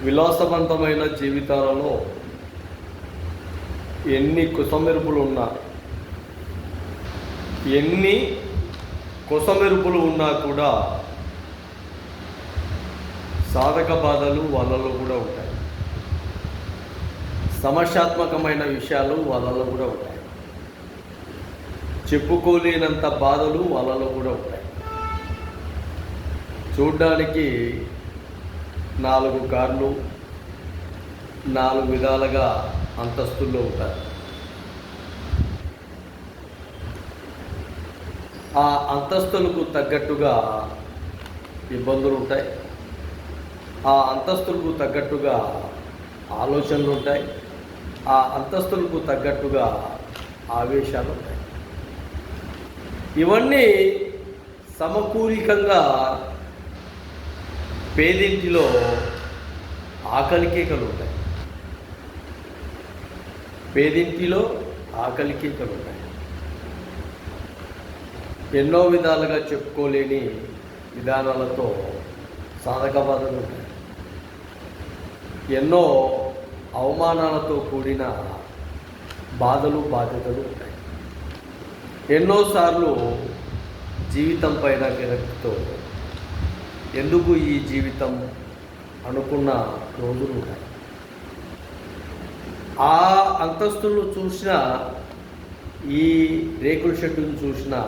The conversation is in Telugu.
విలాసవంతమైన జీవితాలలో ఎన్ని కుసమెరుపులు ఉన్నా కూడా సాధక బాధలు వాళ్ళలో కూడా ఉంటాయి. సమస్యాత్మకమైన విషయాలు వాళ్ళలో కూడా ఉంటాయి. చెప్పుకోలేనంత బాధలు వాళ్ళలో కూడా ఉంటాయి. చూడ్డానికి 4 కార్లు 4 విధాలుగా అంతస్తుల్లో ఉంటారు. ఆ అంతస్తులకు తగ్గట్టుగా ఇబ్బందులు ఉంటాయి. ఆ అంతస్తులకు తగ్గట్టుగా ఆలోచనలు ఉంటాయి. ఆ అంతస్తులకు తగ్గట్టుగా ఆవేశాలు ఉంటాయి. ఇవన్నీ సమకూలికంగా పేదింటిలో ఆకలి కేకలు ఉంటాయి. పేదింటిలో ఆకలి కేకలు ఉంటాయి. ఎన్నో విధాలుగా చెప్పుకోలేని విధానాలతో సాధక బాధలు ఉంటాయి. ఎన్నో అవమానాలతో కూడిన బాధలు బాధ్యతలు ఉంటాయి. ఎన్నోసార్లు జీవితం పైన విరక్తితో ఎందుకు ఈ జీవితం అనుకున్న రోజులు ఉంటాయి. ఆ అంతస్తులు చూసినా, ఈ రేకుల షెడ్డును చూసినా